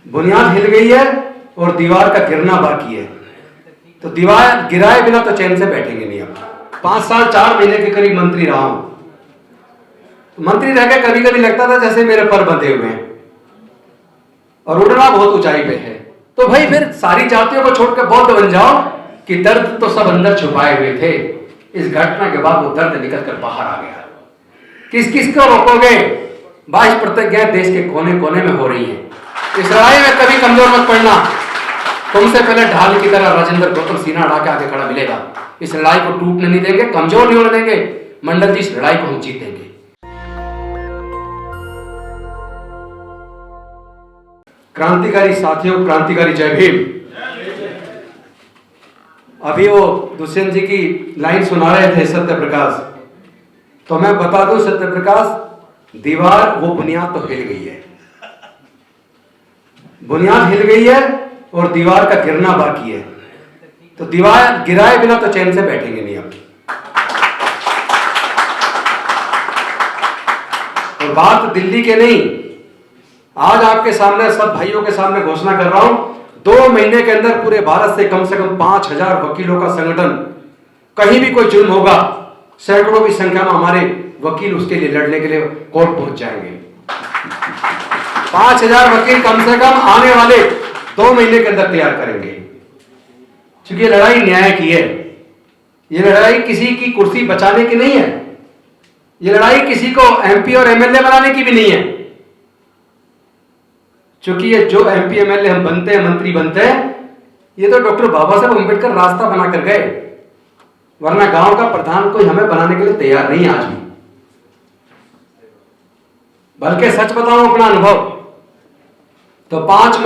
बुनियाद हिल गई है और दीवार का गिरना बाकी है। तो दीवार गिराए बिना तो चैन से बैठेंगे नहीं। अब 5 साल 4 महीने के करीब मंत्री रहा हूं, तो मंत्री रह के कभी कभी लगता था जैसे मेरे पर बंधे हुए हैं और उड़ना बहुत ऊंचाई पे है। तो भाई फिर सारी जातियों को छोड़कर बौद्ध बन जाओ कि दर्द तो सब अंदर छुपाए हुए थे, इस घटना के बाद वो दर्द निकल कर बाहर आ गया। किस किस को रोकोगे? 22 प्रतिज्ञाएं देश के कोने कोने में हो रही हैं। इस लड़ाई में कभी कमजोर मत पड़ना। तुमसे पहले ढाल की तरह राजेंद्र गौतम सीना अड़ा के आगे खड़ा मिलेगा। इस लड़ाई को टूटने नहीं देंगे, कमजोर नहीं होने देंगे। मंडल जी, इस लड़ाई को हम जीतेंगे। क्रांतिकारी साथियों, क्रांतिकारी जय भीम। अभी वो दुष्यंत जी की लाइन सुना रहे थे सत्य प्रकाश, तो मैं बता दूं सत्य प्रकाश, दीवार वो बुनियाद तो हिल गई है, बुनियाद हिल गई है और दीवार का गिरना बाकी है। तो दीवार गिराए बिना तो चैन से बैठेंगे नहीं। अब और बात दिल्ली के नहीं, आज आपके सामने सब भाइयों के सामने घोषणा कर रहा हूं, 2 महीने के अंदर पूरे भारत से कम 5000 वकीलों का संगठन, कहीं भी कोई जुर्म होगा सैकड़ों की संख्या में हमारे वकील उसके लिए लड़ने के लिए कोर्ट पहुंच जाएंगे। 5000 वकील कम से कम आने वाले 2 महीने के अंदर तैयार करेंगे, क्योंकि ये लड़ाई न्याय की है। ये लड़ाई किसी की कुर्सी बचाने की नहीं है, ये लड़ाई किसी को एमपी और एमएलए बनाने की भी नहीं है। क्योंकि ये जो एमपी एमएलए हम बनते हैं, मंत्री बनते हैं, ये तो डॉक्टर बाबा साहब अम्बेडकर रास्ता बना कर गए, वरना गांव का प्रधान कोई हमें बनाने के लिए तैयार नहीं आज भी। बल्कि सच बताऊं अपना अनुभव, तो 5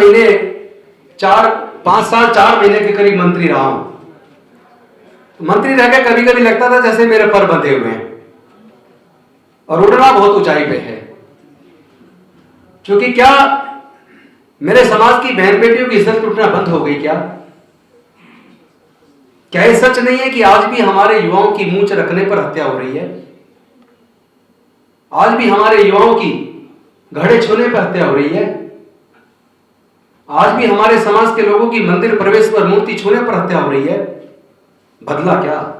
साल 4 महीने के करीब मंत्री रहा हूं, तो मंत्री रह के कभी कभी लगता था जैसे मेरे पर बंधे हुए हैं और उड़ना बहुत ऊंचाई पे है। क्योंकि क्या मेरे समाज की बहन बेटियों की इज्जत टूटना बंद हो गई? क्या ये सच नहीं है कि आज भी हमारे युवाओं की मूंछ रखने पर हत्या हो रही है? आज भी हमारे युवाओं की घड़े छूने पर हत्या हो रही है? आज भी हमारे समाज के लोगों की मंदिर प्रवेश पर, मूर्ति छूने पर हत्या हो रही है? बदला क्या?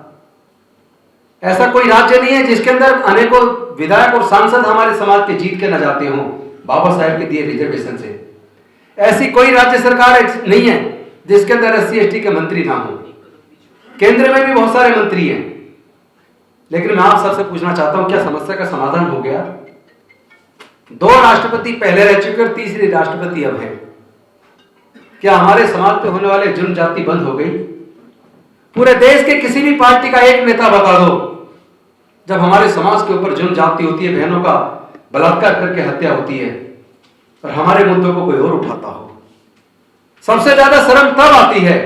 ऐसा कोई राज्य नहीं है जिसके अंदर अनेकों विधायक और सांसद हमारे समाज के जीत के न जाते हों बाबा साहेब के दिए रिजर्वेशन से। ऐसी कोई राज्य सरकार नहीं है जिसके अंदर SC ST के मंत्री ना हो। केंद्र में भी बहुत सारे मंत्री हैं, लेकिन मैं आप सबसे पूछना चाहता हूं, क्या समस्या का समाधान हो गया? 2 राष्ट्रपति पहले रह चुके और तीसरी राष्ट्रपति अब है। क्या हमारे समाज पे होने वाले जुर्म जाति बंद हो गई? पूरे देश के किसी भी पार्टी का एक नेता बता दो, जब हमारे समाज के ऊपर जुर्म जाति होती है, बहनों का बलात्कार करके हत्या होती है और हमारे मुद्दों को कोई और उठाता हो। सबसे ज्यादा शर्म तब आती है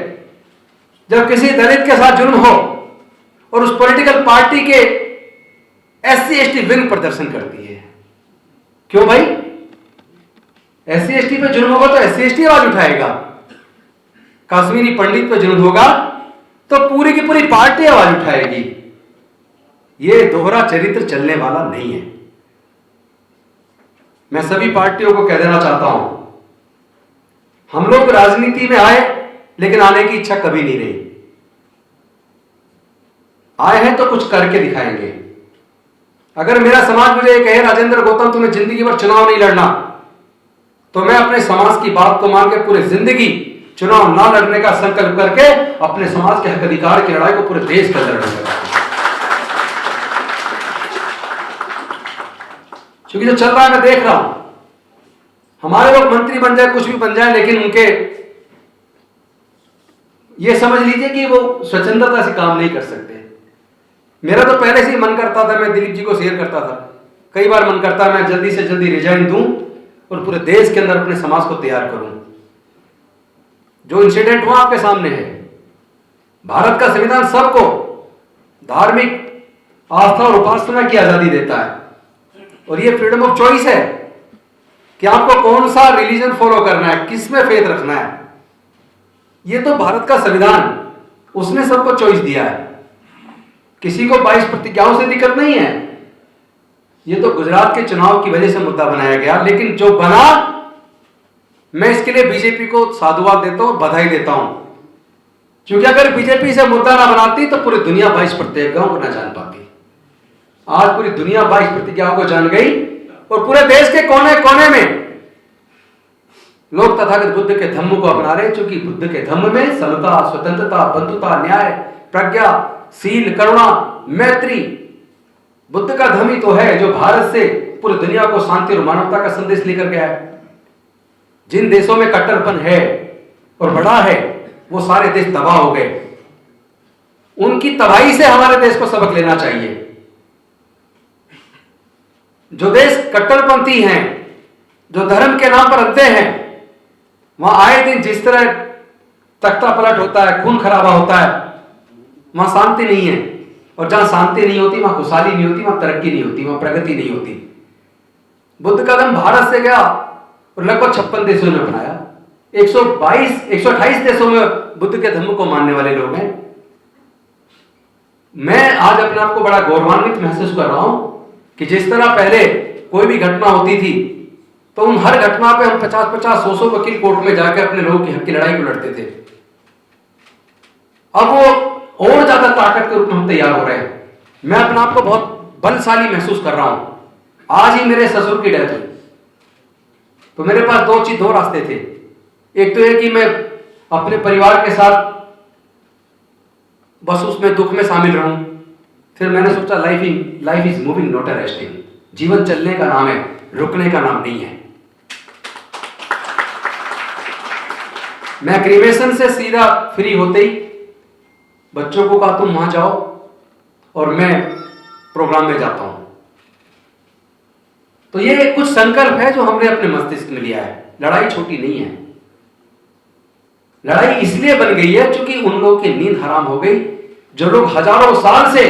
जब किसी दलित के साथ जुर्म हो और उस पॉलिटिकल पार्टी के SC ST विंग प्रदर्शन करती है। क्यों भाई? SC ST पे जुर्म होगा तो SC ST आवाज उठाएगा, कश्मीरी पंडित पे जुर्म होगा तो पूरी की पूरी पार्टी आवाज उठाएगी। ये दोहरा चरित्र चलने वाला नहीं है। मैं सभी पार्टियों को कह देना चाहता हूं, हम लोग राजनीति में आए लेकिन आने की इच्छा कभी नहीं रही। आए हैं तो कुछ करके दिखाएंगे। अगर मेरा समाज मुझे कहे राजेंद्र गौतम तुम्हें जिंदगी भर चुनाव नहीं लड़ना, तो मैं अपने समाज की बात को मान के पूरी जिंदगी चुनाव ना लड़ने का संकल्प करके अपने समाज के हक अधिकार की लड़ाई को पूरे देश के अंदर लड़ूंगा। क्योंकि जो चल रहा है मैं देख रहा हूं, हमारे लोग मंत्री बन जाए, कुछ भी बन जाए, लेकिन उनके ये समझ लीजिए कि वो स्वतंत्रता से काम नहीं कर सकते। मेरा तो पहले से ही मन करता था, मैं दिलीप जी को शेयर करता था, कई बार मन करता मैं जल्दी से जल्दी रिजाइन दूं और पूरे देश के अंदर अपने समाज को तैयार करूं। जो इंसिडेंट हुआ आपके सामने है, भारत का संविधान सबको धार्मिक आस्था और उपासना की आजादी देता है और ये फ्रीडम ऑफ चॉइस है कि आपको कौन सा रिलीजन फॉलो करना है, किस में फेथ रखना है। ये तो भारत का संविधान, उसने सबको चॉइस दिया है। किसी को 22 प्रतिज्ञाओं से दिक्कत नहीं है। ये तो गुजरात के चुनाव की वजह से मुद्दा बनाया गया, लेकिन जो बना मैं इसके लिए बीजेपी को साधुवाद देता हूं, बधाई देता हूं, क्योंकि अगर बीजेपी से मुद्दा ना बनाती तो पूरी दुनिया 22 प्रतिज्ञाओं को ना जान पाती। आज पूरी दुनिया 22 प्रतिज्ञाओं को जान गई और पूरे देश के कोने कोने में लोग तथागत बुद्ध के धम्म को अपना रहे हैं, क्योंकि बुद्ध के धम्म में समता, स्वतंत्रता, बंधुता, न्याय, प्रज्ञा, शील, करुणा, मैत्री, बुद्ध का धर्म ही तो है जो भारत से पूरी दुनिया को शांति और मानवता का संदेश लेकर गया है। जिन देशों में कट्टरपन है और बढ़ा है वो सारे देश तबाह हो गए। उनकी तबाही से हमारे देश को सबक लेना चाहिए। जो देश कट्टरपंथी हैं, जो धर्म के नाम पर अंधे हैं, वहां आए दिन जिस तरह तख्ता पलट होता है, खून खराबा होता है, वहां शांति नहीं है। और जहां शांति नहीं होती वहां खुशहाली नहीं होती, वहां तरक्की नहीं होती, वहां प्रगति नहीं होती। बुद्ध का धर्म भारत से गया और लगभग 56 देशों ने अपनाया। 128 देशों में बुद्ध के धर्म को मानने वाले लोग हैं। मैं आज अपने आप को बड़ा गौरवान्वित महसूस कर रहा हूं कि जिस तरह पहले कोई भी घटना होती थी तो उन हर घटना पे हम 50-50, 100 वकील कोर्ट में जाकर अपने लोगों की हक की लड़ाई को लड़ते थे। अब वो और ज्यादा ताकत के रूप में हम तैयार हो रहे हैं। मैं अपने आप को बहुत बलशाली महसूस कर रहा हूं। आज ही मेरे ससुर की डेथ हुई तो मेरे पास दो रास्ते थे। एक तो ये कि मैं अपने परिवार के साथ बस उसमें दुख में शामिल रहूं। फिर मैंने सोचा life is moving not a resting. जीवन चलने का नाम है, रुकने का नाम नहीं है। मैं क्रीमेशन से सीधा फ्री होते ही बच्चों को कहा तुम वहां जाओ और मैं प्रोग्राम में जाता हूं। तो ये कुछ संकल्प है जो हमने अपने मस्तिष्क में लिया है। लड़ाई छोटी नहीं है। लड़ाई इसलिए बन गई है क्योंकि उन लोगों की नींद हराम हो गई जो लोग हजारों साल से,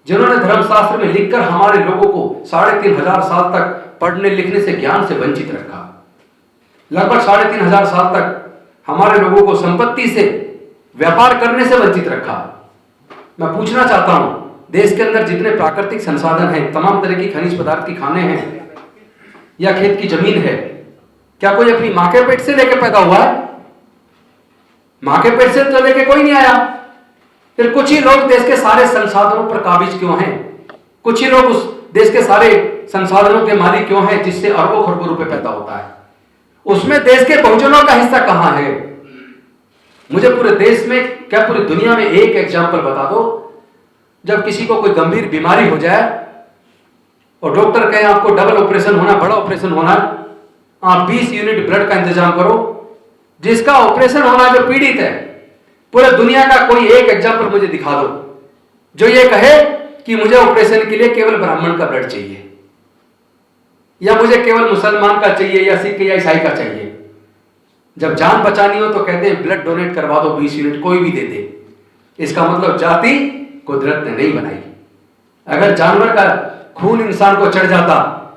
जिन्होंने धर्मशास्त्र में लिखकर हमारे लोगों को 3500 साल तक पढ़ने लिखने से, ज्ञान से वंचित रखा। लगभग 3500 साल तक हमारे लोगों को संपत्ति से, व्यापार करने से वंचित रखा। मैं पूछना चाहता हूं, देश के अंदर जितने प्राकृतिक संसाधन हैं, तमाम तरह की खनिज पदार्थ की खाने हैं या खेत की जमीन है, क्या कोई अपनी मां के पेट से लेकर पैदा हुआ है? मां के पेट से तो लेके कोई नहीं आया। फिर कुछ ही लोग देश के सारे संसाधनों पर काबिज क्यों हैं? कुछ ही लोग उस देश के सारे संसाधनों के मालिक क्यों हैं जिससे अरबों खरबों रुपए पैदा होता है? उसमें देश के बहुजनों का हिस्सा कहां है? मुझे पूरे देश में, क्या पूरी दुनिया में एक एग्जाम्पल बता दो जब किसी को कोई गंभीर बीमारी हो जाए और डॉक्टर कहे आपको डबल ऑपरेशन होना, बड़ा ऑपरेशन होना, आप 20 यूनिट ब्लड का इंतजाम करो। जिसका ऑपरेशन होना जो पीड़ित है, पूरे दुनिया का कोई एक एग्जाम्पल मुझे दिखा दो जो ये कहे कि मुझे ऑपरेशन के लिए केवल ब्राह्मण का ब्लड चाहिए, या मुझे केवल मुसलमान का चाहिए, या सिख या ईसाई का चाहिए। जब जान बचानी हो तो कहते हैं ब्लड डोनेट करवा दो 20 यूनिट, कोई भी दे दे। इसका मतलब जाति कुदरत ने नहीं बनाई। अगर जानवर का खून इंसान को चढ़ जाता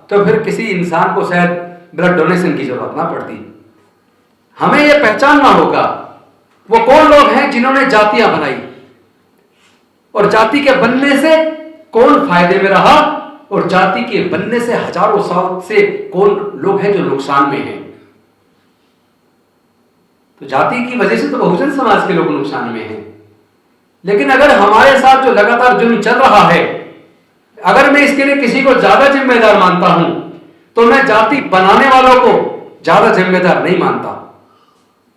तो फिर किसी इंसान को शायद ब्लड डोनेशन की जरूरत ना पड़ती। हमें यह पहचानना होगा वो कौन लोग हैं जिन्होंने जातियां बनाई और जाति के बनने से कौन फायदे में रहा और जाति के बनने से हजारों साल से कौन लोग हैं जो नुकसान में हैं। तो जाति की वजह से तो बहुजन समाज के लोग नुकसान में हैं। लेकिन अगर हमारे साथ जो लगातार जुल्म चल रहा है, अगर मैं इसके लिए किसी को ज्यादा जिम्मेदार मानता हूं तो मैं जाति बनाने वालों को ज्यादा जिम्मेदार नहीं मानता।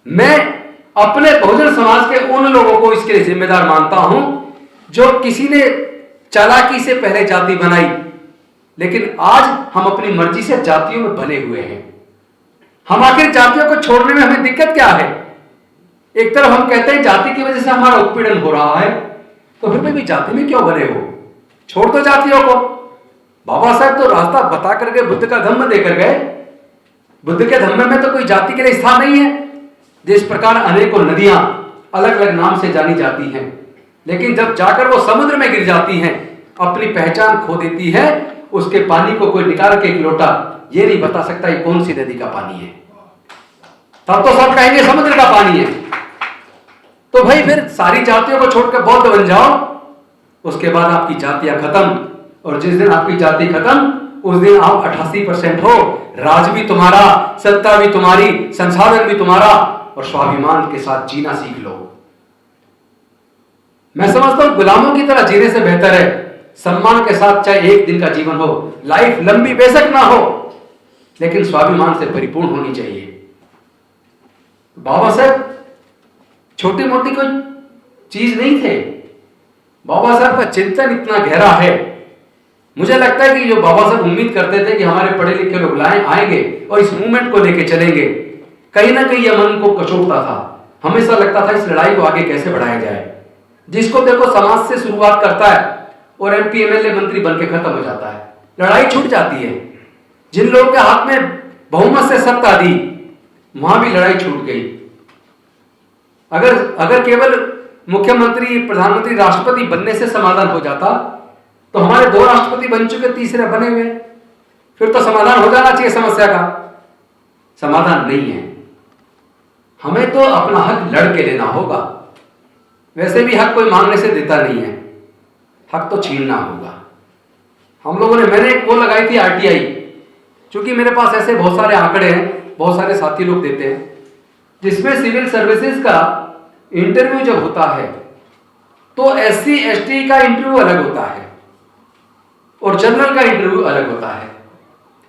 मैं अपने बहुजन समाज के उन लोगों को इसके लिए जिम्मेदार मानता हूं जो किसी ने चालाकी से पहले जाति बनाई, लेकिन आज हम अपनी मर्जी से जातियों में बने हुए हैं। हम आखिर जातियों को छोड़ने में हमें दिक्कत क्या है? एक तरफ हम कहते हैं जाति की वजह से हमारा उत्पीड़न हो रहा है, तो फिर भी जाति में क्यों बने हो? छोड़ दो जातियों को। बाबा साहब तो रास्ता बता कर गए, बुद्ध का धम्म देकर गए। बुद्ध के धम्म में तो कोई जाति के लिए स्थान नहीं है। जिस प्रकार अनेकों नदियां अलग अलग नाम से जानी जाती हैं, लेकिन जब जाकर वो समुद्र में गिर जाती हैं, अपनी पहचान खो देती है, उसके पानी को कोई निकाल के एक लोटा ये नहीं बता सकता ये कौन सी नदी का पानी है। तब तो सब कहेंगे समुद्र का पानी है। तो भाई फिर सारी जातियों को छोड़कर बौद्ध बन जाओ, उसके बाद आपकी जातियां खत्म। और जिस दिन आपकी जाति खत्म उस दिन आप 88% हो। राज भी तुम्हारा, सत्ता भी तुम्हारी, संसाधन भी तुम्हारा, और स्वाभिमान के साथ जीना सीख लो। मैं समझता हूं गुलामों की तरह जीने से बेहतर है सम्मान के साथ चाहे एक दिन का जीवन हो, लाइफ लंबी बेशक ना हो, लेकिन स्वाभिमान से परिपूर्ण होनी चाहिए। बाबा साहब छोटी मोटी कोई चीज नहीं थे। बाबा साहब का चिंतन इतना गहरा है। मुझे लगता है कि जो बाबा साहब उम्मीद करते थे कि हमारे पढ़े लिखे लोग आएंगे और इस मूवमेंट को लेके चलेंगे, कहीं ना कहीं यह मन को कचोटता था। हमेशा लगता था इस लड़ाई को आगे कैसे बढ़ाया जाए। जिसको देखो समाज से शुरुआत करता है और एमपी एमएलए मंत्री बनके खत्म हो जाता है, लड़ाई छूट जाती है। जिन लोगों के हाथ में बहुमत से सत्ता दी, वहां भी लड़ाई छूट गई। अगर केवल मुख्यमंत्री, प्रधानमंत्री, राष्ट्रपति बनने से समाधान हो जाता तो हमारे 2 राष्ट्रपति बन चुके, तीसरे बने हुए, फिर तो समाधान हो जाना चाहिए समस्या का। समाधान नहीं है। हमें तो अपना हक लड़ के लेना होगा। वैसे भी हक कोई मांगने से देता नहीं है, हक तो छीनना होगा। हम लोगों ने, मैंने एक वो लगाई थी आरटीआई, क्योंकि मेरे पास ऐसे बहुत सारे आंकड़े हैं, बहुत सारे साथी लोग देते हैं, जिसमें सिविल सर्विसेज का इंटरव्यू जब होता है तो एससी एसटी का इंटरव्यू अलग होता है और जनरल का इंटरव्यू अलग होता है।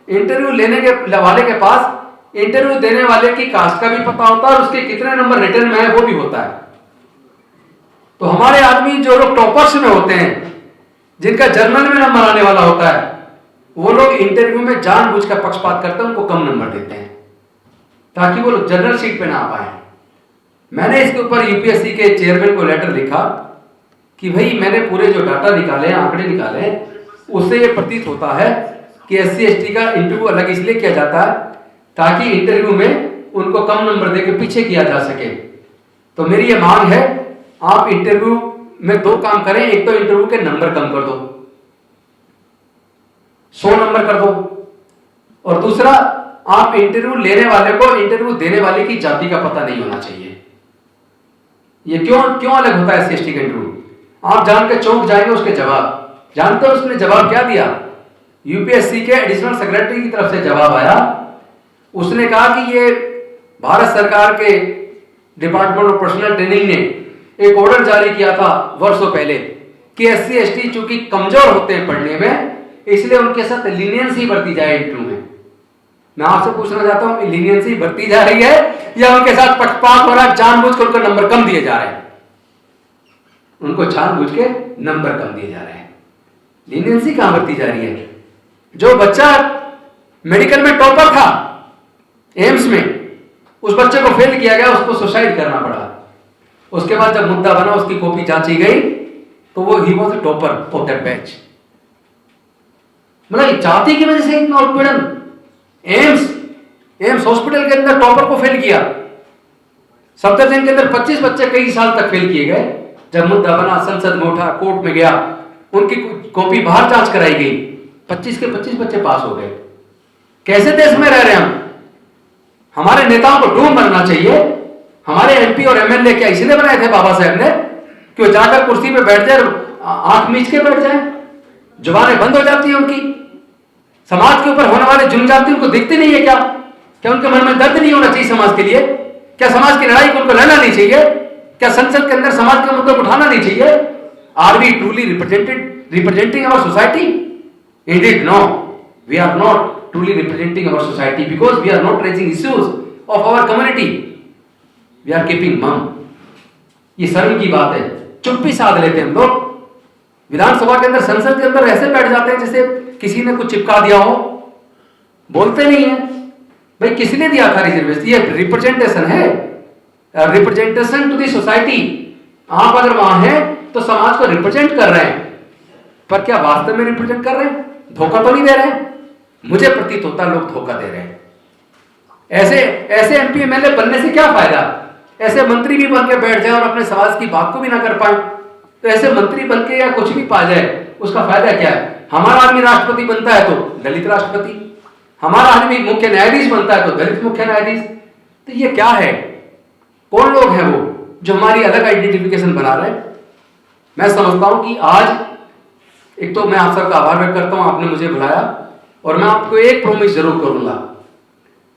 इंटरव्यू लेने के वाले के पास इंटरव्यू देने वाले की कास्ट का भी पता होता है और उसके कितने नंबर रिटर्न में है वो भी होता है। तो हमारे आदमी जो लोग टॉपर्स में होते हैं, जिनका जर्नल में नंबर आने वाला होता है, वो लोग इंटरव्यू में जानबूझकर पक्षपात करते हैं, उनको कम नंबर देते हैं ताकि वो लोग जनरल सीट पे ना आ पाए। मैंने इसके ऊपर यूपीएससी के चेयरमैन को लेटर लिखा कि भाई मैंने पूरे जो डाटा निकाले, आंकड़े निकाले, उससे ये प्रतीत होता है कि एससी एसटी का इंटरव्यू अलग इसलिए किया जाता है ताकि इंटरव्यू में उनको कम नंबर देकर पीछे किया जा सके। तो मेरी ये मांग है, आप इंटरव्यू में 2 काम करें। एक तो इंटरव्यू के नंबर कम कर दो, 100 नंबर कर दो, और दूसरा आप इंटरव्यू लेने वाले को इंटरव्यू देने वाले की जाति का पता नहीं होना चाहिए। ये क्यों अलग होता है एससी एसटी का इंटरव्यू? आप जान के चौंक जाएंगे उसके जवाब। जानते हो उसने जवाब क्या दिया? यूपीएससी के एडिशनल सेक्रेटरी की तरफ से जवाब आया। उसने कहा कि ये भारत सरकार के डिपार्टमेंट ऑफ पर्सनल ट्रेनिंग ने एक ऑर्डर जारी किया था वर्षों पहले कि एससी एसटी चूंकि कमजोर होते हैं पढ़ने में, इसलिए उनके साथ लीनियंसी बरती जाए इंटरव्यू में। मैं आपसे पूछना चाहता हूं, लीनियंसी बरती जा रही है या उनके साथ पक्षपात हो रहा है, जानबूझकर उनको नंबर कम दिए जा रहे हैं? उनको जानबूझ के नंबर कम दिए जा रहे हैं। लीनियंसी कहां बरती जा रही है? जो बच्चा मेडिकल में टॉपर था एम्स में, उस बच्चे को फेल किया गया, उसको सुसाइड करना पड़ा। उसके बाद जब मुद्दा बना, उसकी कॉपी जांची गई तो वो he was topper of that batch. मतलब जाति की वजह से इतना उत्पीड़न। एम्स हॉस्पिटल के अंदर टॉपर को फेल किया। सफदरजंग के अंदर 25 बच्चे कई साल तक फेल किए गए। जब मुद्दा बना, संसद में उठा, कोर्ट में गया, उनकी कॉपी बाहर जांच कराई गई, 25 के 25 बच्चे पास हो गए। कैसे देश में रह रहे हैं हम? हमारे नेताओं को डूम बनना चाहिए। हमारे एमपी और एमएलए क्या इसलिए बनाए थे बाबा साहब ने कि वो जाकर कुर्सी पे बैठ जाए, आंख मीच के बैठ जाए, जुबानें बंद हो जाती है उनकी। समाज के ऊपर होने वाले जुल्म जाती उनको दिखते नहीं है क्या? क्या उनके मन में दर्द नहीं होना चाहिए समाज के लिए? क्या समाज की लड़ाई को उनको लड़ना नहीं चाहिए? क्या संसद के अंदर समाज के मुद्दों को उठाना नहीं चाहिए? Are we truly representing our society? Indeed, no. We are not truly representing our society because we are not raising issues of our community. We are keeping mum. ये शर्म की बात है। चुप्पी साध लेते हैं हम लोग। विधानसभा के अंदर, संसद के अंदर ऐसे बैठ जाते हैं जैसे किसी ने कुछ चिपका दिया हो। बोलते नहीं है। भाई किसने दिया था रिजर्वेशन? ये रिप्रेजेंटेशन है, रिप्रेजेंटेशन टू दी सोसाइटी। आप अगर वहां हैं तो समाज को रिप्रेजेंट कर रहे हैं, पर क्या वास्तव में रिप्रेजेंट कर रहे हैं? धोखा तो नहीं दे रहे हैं? मुझे प्रतीत होता है लोग धोखा दे रहे हैं। ऐसे एमपी एमएलए बनने से क्या फायदा? ऐसे मंत्री भी बन के बैठ जाए और अपने समाज की बात को भी ना कर पाए, तो ऐसे मंत्री बन के या कुछ भी पा जाए, उसका फायदा क्या है? हमारा आदमी राष्ट्रपति बनता है तो दलित राष्ट्रपति, हमारा आदमी मुख्य न्यायाधीश बनता है तो दलित मुख्य न्यायाधीश। तो ये क्या है? कौन लोग हैं वो जो हमारी अलग आइडेंटिफिकेशन बना रहे हैं? मैं समझता हूं कि आज एक तो मैं आप सबका आभार व्यक्त करता हूं, आपने मुझे बुलाया, और मैं आपको एक प्रॉमिस जरूर करूंगा,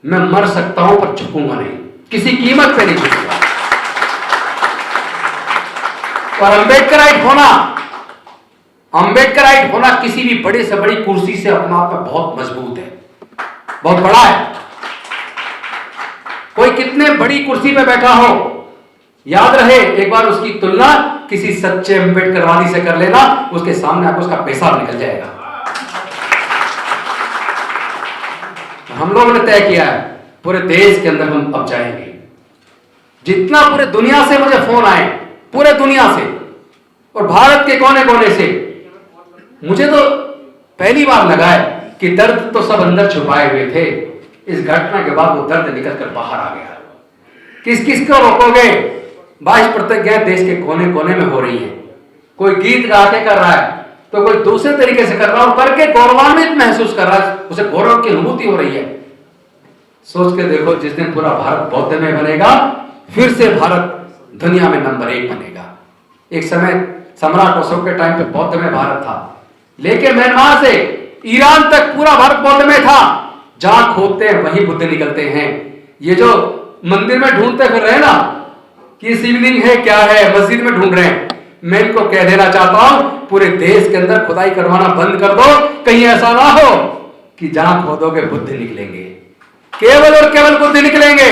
मैं मर सकता हूं पर झुकूंगा नहीं, किसी कीमत पे नहीं झुकूंगा। और अम्बेडकराइट होना किसी भी बड़े से बड़ी कुर्सी से अपना आप में बहुत मजबूत है, बहुत बड़ा है। कोई कितने बड़ी कुर्सी पे बैठा हो, याद रहे एक बार उसकी तुलना किसी सच्चे अम्बेडकरवादी से कर लेना, उसके सामने आपको उसका पेशाब निकल जाएगा। हम लोगों ने तय किया है पूरे देश के अंदर हम अब जाएंगे। जितना पूरे दुनिया से मुझे फोन आए, पूरे दुनिया से और भारत के कोने कोने से, मुझे तो पहली बार लगा है कि दर्द तो सब अंदर छुपाए हुए थे, इस घटना के बाद वो दर्द निकल कर बाहर आ गया। किस किस को रोकोगे? 22 प्रतिज्ञाएं देश के कोने कोने में हो रही है। कोई गीत गा के कर रहा है तो कोई दूसरे तरीके से कर रहा है, करके गौरवान्वित महसूस कर रहा है, उसे गौरव की अनुभूति हो रही है। सोच के देखो, जिस दिन पूरा भारत बौद्ध में बनेगा, फिर से भारत दुनिया में नंबर 1 बनेगा। एक समय सम्राट अशोक के टाइम पे बौद्ध में भारत था, लेकिन म्यांमार से ईरान तक पूरा भारत बौद्ध में था। जहां खोदते हैं वहीं बुद्ध निकलते हैं। ये जो मंदिर में ढूंढते फिर रहे ना कि शिवलिंग है क्या है, मस्जिद में ढूंढ रहे हैं, मैं इनको कह देना चाहता हूं पूरे देश के अंदर खुदाई करवाना बंद कर दो। कहीं ऐसा ना हो कि जहां खोदोगे बुद्ध निकलेंगे, केवल और केवल बुद्ध निकलेंगे।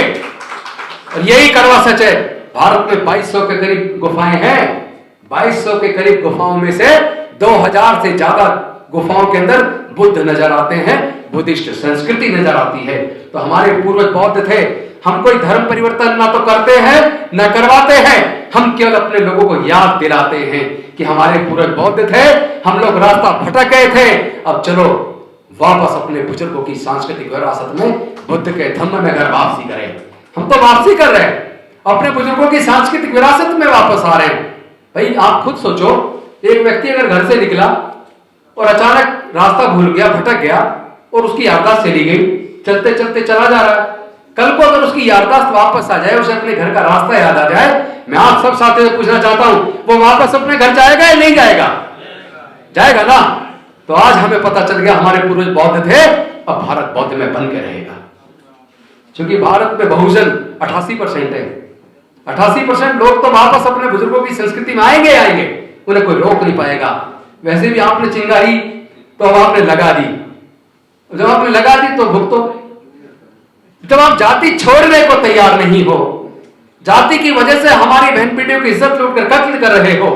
और यही कड़वा सच है। भारत में 2200 के करीब गुफाएं हैं। 2200 के करीब गुफाओं में से 2000 से ज्यादा गुफाओं के अंदर बुद्ध नजर आते हैं, बुद्धिस्ट संस्कृति नजर आती है। तो हमारे पूर्वज बौद्ध थे। हम कोई धर्म परिवर्तन ना तो करते हैं ना करवाते हैं, हम केवल अपने लोगों को याद दिलाते हैं कि हमारे पूर्वज बौद्ध थे, हम लोग रास्ता भटक गए थे। अब चलो वापस अपने बुजुर्गों की सांस्कृतिक विरासत में, बुद्ध के धम्म में घर वापसी करें। हम तो वापसी कर रहे हैं, अपने बुजुर्गों की सांस्कृतिक विरासत में वापस आ रहे हैं। भाई आप खुद सोचो, एक व्यक्ति अगर घर से निकला और अचानक रास्ता भूल गया, भटक गया और उसकी याददाश्त चली गई, चलते चलते चला जा रहा है। कल को अगर उसकी याददाश्त वापस आ जाए, उसे अपने घर का रास्ता याद आ जाए, मैं आप सब साथियों से पूछना चाहता हूं, वो वापस अपने घर जाएगा या नहीं जाएगा? जाएगा ना। तो आज हमें पता चल गया हमारे पूर्वज बौद्ध थे, अब भारत बौद्ध में बन के रहेगा। क्योंकि भारत में बहुजन 88% है। 88% लोग तो वापस अपने बुजुर्गों की संस्कृति में आएंगे, उन्हें कोई रोक नहीं पाएगा। वैसे भी आपने चिंगारी तो अब आपने लगा दी, जब आपने लगा दी तो भुगतो। जब आप जाति छोड़ने को तैयार नहीं हो, जाति की वजह से हमारी बहन बेटियों की इज्जत लूटकर कत्ल कर रहे हो,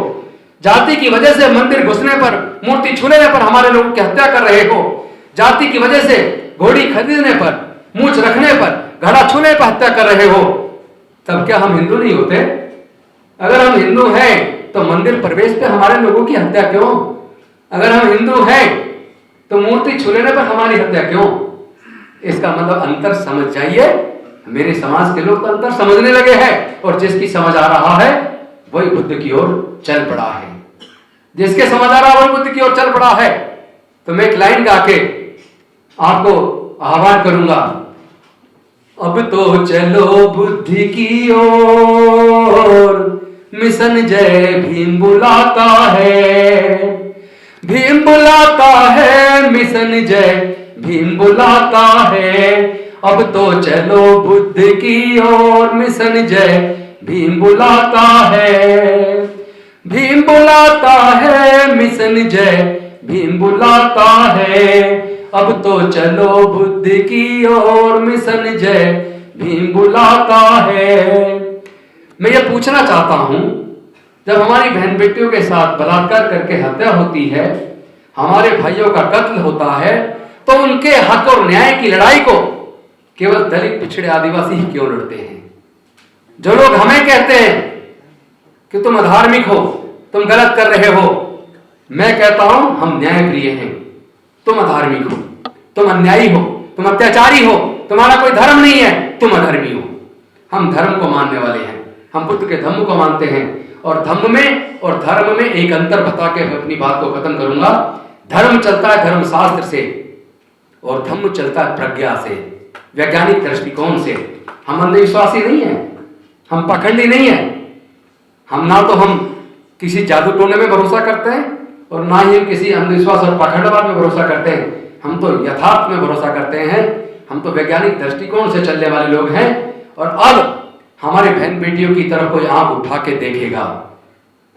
जाति की वजह से मंदिर घुसने पर, मूर्ति छूने पर हमारे लोगों की हत्या कर रहे हो, जाति की वजह से घोड़ी खरीदने पर, मूंछ रखने पर, घड़ा छूने पर हत्या कर रहे हो, तब क्या हम हिंदू नहीं होते? अगर हम हिंदू हैं तो मंदिर प्रवेश पे हमारे लोगों की हत्या क्यों? अगर हम हिंदू हैं तो मूर्ति छू लेने पर हमारी हत्या क्यों? इसका मतलब अंतर समझ जाइए। मेरे समाज के लोग तो अंतर समझने लगे हैं, और जिसकी समझ आ रहा है वही बुद्ध की ओर चल पड़ा है। जिसके समझ आ रहा है वही बुद्ध की ओर चल पड़ा है। तो मैं एक लाइन गा के आपको आह्वान करूंगा, अब तो चलो बुद्धि की ओर, मिशन जय भीम बुलाता है, भीम बुलाता है, मिशन जय भीम बुलाता है। अब तो चलो बुद्ध की ओर, मिशन जय भीम बुलाता है, भीम बुलाता है, मिशन जय भीम बुलाता है। अब तो चलो बुद्ध की ओर, मिशन जय भीम बुलाता है। मैं ये पूछना चाहता हूं, जब हमारी बहन बेटियों के साथ बलात्कार करके हत्या होती है, हमारे भाइयों का कत्ल होता है, तो उनके हक और न्याय की लड़ाई को केवल दलित, पिछड़े, आदिवासी ही क्यों लड़ते हैं? जो लोग हमें कहते हैं कि तुम अधार्मिक हो, तुम गलत कर रहे हो, मैं कहता हूं हम न्याय प्रिय हैं। तुम अधार्मिक हो, तुम अन्यायी हो, तुम अत्याचारी हो, तुम्हारा कोई धर्म नहीं है, तुम अधर्मी हो। हम धर्म को मानने वाले हैं, हम बुद्ध के धम्म को मानते हैं। और धम्म में और धर्म में एक अंतर बता के मैं अपनी बात को खत्म करूंगा। धर्म चलता है धर्मशास्त्र से और धम्म चलता है प्रज्ञा से, वैज्ञानिक दृष्टिकोण से। हम अंधविश्वासी नहीं है, हम पाखंडी नहीं है। हम ना तो हम किसी जादू टोने में भरोसा करते हैं और ना ही हम किसी अंधविश्वास और पाखंडवाद में भरोसा करते हैं। हम तो यथार्थ में भरोसा करते हैं, हम तो वैज्ञानिक दृष्टिकोण से चलने वाले लोग हैं। और अब हमारे बहन बेटियों की तरफ कोई आंख उठा के देखेगा,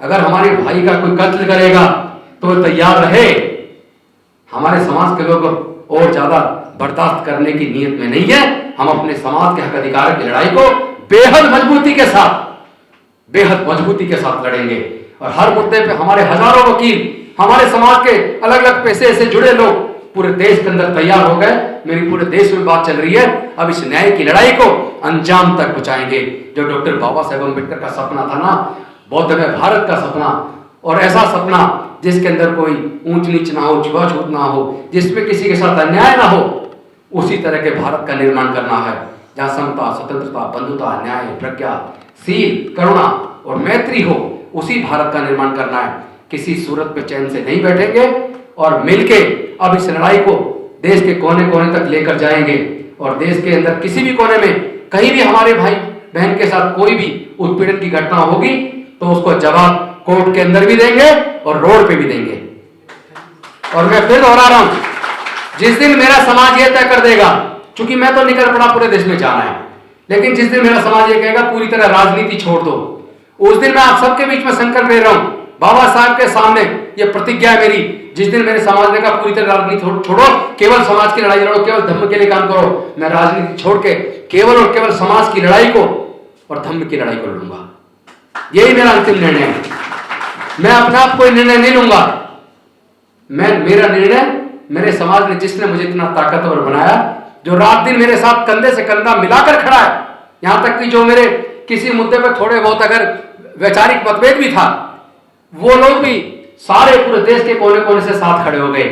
अगर हमारे भाई का कोई कत्ल करेगा तो तैयार रहे। हमारे समाज के लोग और ज्यादा बर्दाश्त करने की नीयत में नहीं है। हम अपने समाज के हक अधिकार की लड़ाई को बेहद मजबूती के साथ लड़ेंगे। और हर मुद्दे पे हमारे हजारों वकील, हमारे समाज के अलग अलग पेशे से जुड़े लोग पूरे देश के अंदर तैयार हो गए। मेरी पूरे देश में बात चल रही है, अब इस न्याय की लड़ाई को अंजाम तक पहुंचाएंगे। जो डॉक्टर बाबा साहेब अम्बेडकर का सपना था ना, बौद्ध में भारत का सपना, और ऐसा सपना जिसके अंदर कोई ऊंच नीच ना हो, छुआछूत ना हो, जिसमें किसी के साथ अन्याय ना हो, उसी तरह के भारत का निर्माण करना है, जहां समता, स्वतंत्रता, बंधुता, न्याय, प्रज्ञा, शील, करुणा और मैत्री हो। उसी भारत का निर्माण करना है। किसी सूरत पे चैन से नहीं बैठेंगे और मिलके अब इस लड़ाई को देश के कोने कोने तक लेकर जाएंगे। और देश के अंदर किसी भी कोने में कहीं भी हमारे भाई बहन के साथ कोई भी उत्पीड़न की घटना होगी तो उसको जवाब कोर्ट के अंदर भी देंगे और रोड पे भी देंगे। और मैं फिर दोहरा रहा हूं, जिस दिन मेरा समाज ये तय कर देगा, क्योंकि मैं तो निकल पड़ा पूरे देश में जाना है, लेकिन जिस दिन मेरा समाज ये कहेगा पूरी तरह राजनीति छोड़ दो, उस दिन मैं आप सबके बीच में संकल्प ले रहा हूं, बाबा साहब के सामने ये प्रतिज्ञा है मेरी। जिस दिन मेरे समाज ने कहा पूरी तरह राजनीति छोड़ो, केवल समाज की लड़ाई लड़ो, केवल धर्म के लिए काम करो, मैं राजनीति छोड़ के केवल और केवल समाज की लड़ाई को और धर्म की लड़ाई को लड़ूंगा। यही मेरा अंतिम निर्णय है। मैं अपने आप कोई निर्णय नहीं लूंगा। मेरा निर्णय मेरे समाज ने, जिसने मुझे इतना ताकतवर बनाया, जो रात दिन मेरे साथ कंधे से कंधा मिलाकर खड़ा है, यहां तक कि जो मेरे किसी मुद्दे पर थोड़े बहुत अगर वैचारिक मतभेद भी था, वो लोग भी सारे पूरे देश के कोने कोने से साथ खड़े हो गए।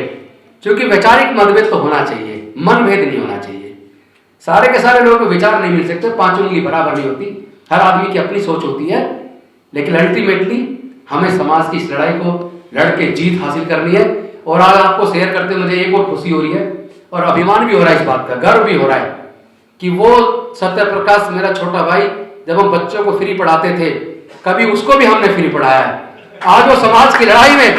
क्योंकि वैचारिक मतभेद तो होना चाहिए, मनभेद नहीं होना चाहिए। सारे के सारे लोगों को विचार नहीं मिल सकते, पांचों उंगली बराबर नहीं होती, हर आदमी की अपनी सोच होती है। लेकिन अल्टीमेटली हमें समाज की इस लड़ाई को लड़के जीत हासिल करनी है। और आज आपको शेयर करते मुझे एक और खुशी हो रही है और अभिमान भी हो रहा है, इस बात का गर्व भी हो रहा है कि वो सत्य प्रकाश मेरा छोटा भाई, जब हम बच्चों को फ्री पढ़ाते थे, कभी उसको भी हमने फ्री पढ़ाया है। आज वो समाज की लड़ाई में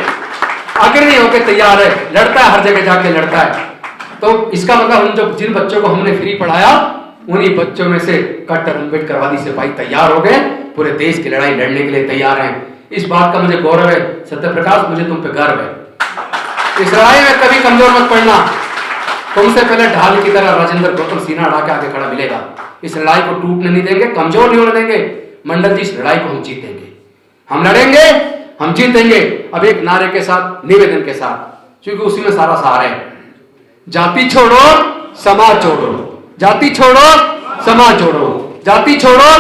अग्रणी होकर तैयार है, लड़ता है, हर जगह जाके लड़ता है। तो इसका मतलब हम जो जिन बच्चों को हमने फ्री पढ़ाया, उन्हीं बच्चों में से कट्टर अम्बेडकरवादी सिपाही तैयार हो गए, पूरे देश की लड़ाई लड़ने के लिए तैयार हैं। इस बात का मुझे गौरव है। सत्य प्रकाश, मुझे तुम पे गर्व है। इस लड़ाई में कभी कमजोर मत पड़ना। तुमसे पहले ढाल की तरह राजेंद्र गौतम सीना अड़ा के आगे खड़ा मिलेगा। इस लड़ाई को टूटने नहीं देंगे, कमजोर नहीं होने देंगे। मंडल जी, इस लड़ाई को हम जीतेंगे, हम लड़ेंगे, हम जीतेंगे। अब एक नारे के साथ, निवेदन के साथ, क्योंकि उसी में सारा सार है। जाति छोड़ो समाज जोड़ो, जाति छोड़ो समाज जोड़ो, जाति छोड़ो।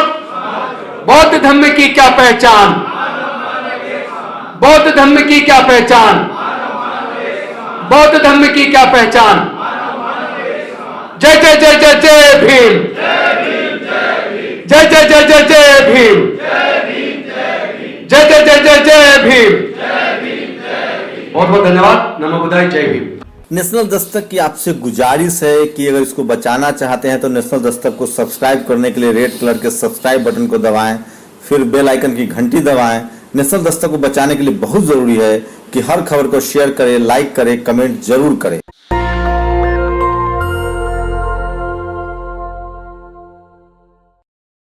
बौद्ध धर्म की क्या पहचान, बौद्ध धर्म की क्या पहचान, बौद्ध धर्म की क्या पहचान। जय जय जय जय जय भीम, जय जय जय जय जय भीम, जय जय जय जय जय भीम। बहुत बहुत धन्यवाद। नमो बुद्धाय, जय भीम। नेशनल दस्तक की आपसे गुजारिश है कि अगर इसको बचाना चाहते हैं तो नेशनल दस्तक को सब्सक्राइब करने के लिए रेड कलर के सब्सक्राइब बटन को दबाएं, फिर बेल आइकन की घंटी दबाएं। नेशनल दस्तक को बचाने के लिए बहुत जरूरी है कि हर खबर को शेयर करें, लाइक करें, कमेंट जरूर करें।